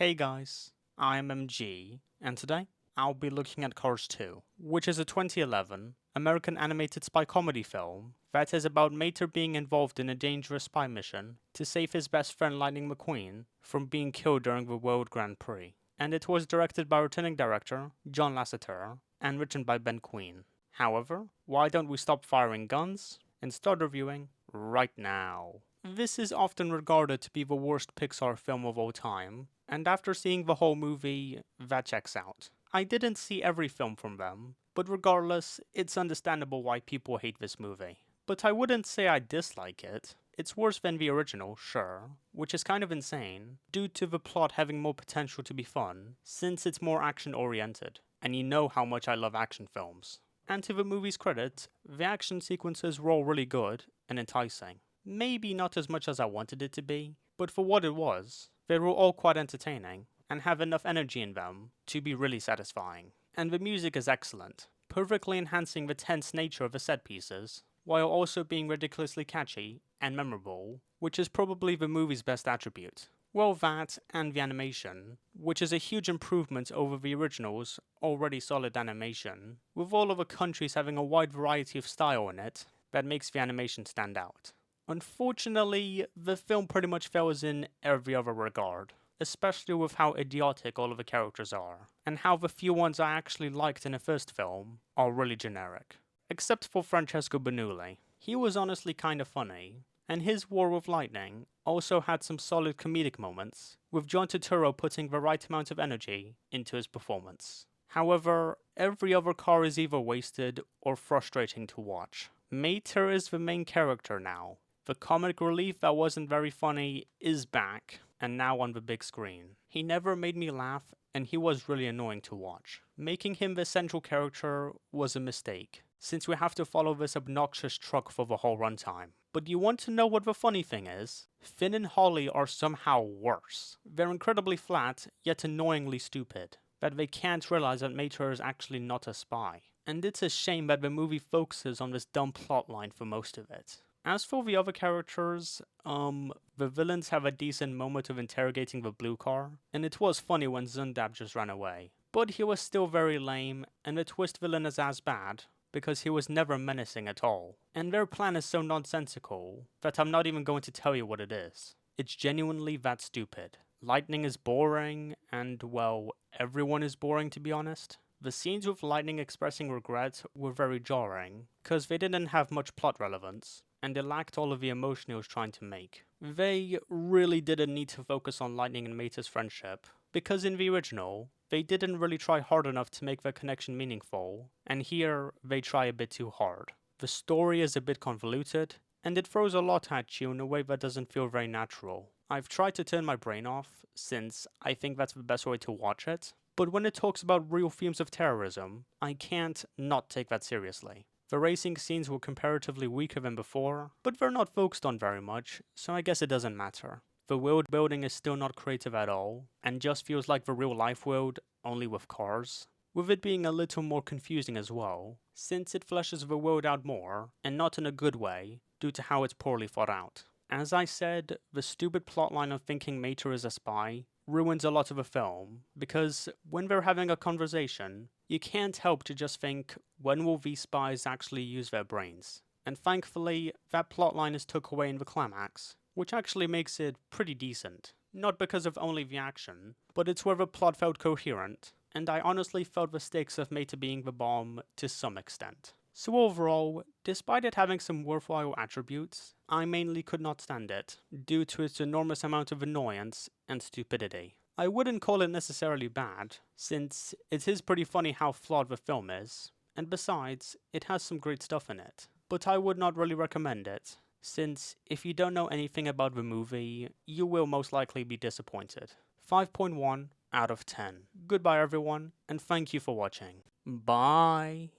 Hey guys, I'm MG, and today I'll be looking at Cars 2, which is a 2011 American animated spy comedy film that is about Mater being involved in a dangerous spy mission to save his best friend Lightning McQueen from being killed during the World Grand Prix. And it was directed by returning director John Lasseter and written by Ben Queen. However, why don't we stop firing guns and start reviewing right now? This is often regarded to be the worst Pixar film of all time, and after seeing the whole movie, that checks out. I didn't see every film from them, but regardless, it's understandable why people hate this movie. But I wouldn't say I dislike it. It's worse than the original, sure, which is kind of insane, due to the plot having more potential to be fun, since it's more action-oriented, and you know how much I love action films. And to the movie's credit, the action sequences were all really good and enticing. Maybe not as much as I wanted it to be, but for what it was, they were all quite entertaining and have enough energy in them to be really satisfying. And the music is excellent, perfectly enhancing the tense nature of the set pieces, while also being ridiculously catchy and memorable, which is probably the movie's best attribute. Well, that and the animation, which is a huge improvement over the original's already solid animation, with all of the countries having a wide variety of style in it that makes the animation stand out. Unfortunately, the film pretty much fails in every other regard, especially with how idiotic all of the characters are, and how the few ones I actually liked in the first film are really generic. Except for Francesco Bernoulli. He was honestly kinda funny, and his War with Lightning also had some solid comedic moments, with John Turturro putting the right amount of energy into his performance. However, every other car is either wasted or frustrating to watch. Mater is the main character now. The comic relief that wasn't very funny is back, and now on the big screen. He never made me laugh, and he was really annoying to watch. Making him the central character was a mistake, since we have to follow this obnoxious truck for the whole runtime. But you want to know what the funny thing is? Finn and Holly are somehow worse. They're incredibly flat, yet annoyingly stupid. That they can't realize that Mater is actually not a spy. And it's a shame that the movie focuses on this dumb plotline for most of it. As for the other characters, the villains have a decent moment of interrogating the blue car, and it was funny when Zundab just ran away. But he was still very lame, and the twist villain is as bad, because he was never menacing at all. And their plan is so nonsensical, that I'm not even going to tell you what it is. It's genuinely that stupid. Lightning is boring, and well, everyone is boring to be honest. The scenes with Lightning expressing regret were very jarring, cause they didn't have much plot relevance, and they lacked all of the emotion he was trying to make. They really didn't need to focus on Lightning and Mater's friendship, because in the original, they didn't really try hard enough to make their connection meaningful, and here, they try a bit too hard. The story is a bit convoluted, and it throws a lot at you in a way that doesn't feel very natural. I've tried to turn my brain off, since I think that's the best way to watch it, but when it talks about real themes of terrorism, I can't not take that seriously. The racing scenes were comparatively weaker than before, but they're not focused on very much, so I guess it doesn't matter. The world building is still not creative at all, and just feels like the real life world, only with cars. With it being a little more confusing as well, since it fleshes the world out more, and not in a good way, due to how it's poorly thought out. As I said, the stupid plotline of thinking Mater is a spy ruins a lot of the film, because when they're having a conversation, you can't help to just think, when will these spies actually use their brains? And thankfully, that plotline is took away in the climax, which actually makes it pretty decent. Not because of only the action, but it's where the plot felt coherent, and I honestly felt the stakes of Mater being the bomb to some extent. So overall, despite it having some worthwhile attributes, I mainly could not stand it, due to its enormous amount of annoyance and stupidity. I wouldn't call it necessarily bad, since it is pretty funny how flawed the film is, and besides, it has some great stuff in it. But I would not really recommend it, since if you don't know anything about the movie, you will most likely be disappointed. 5.1 out of 10. Goodbye everyone, and thank you for watching. Bye!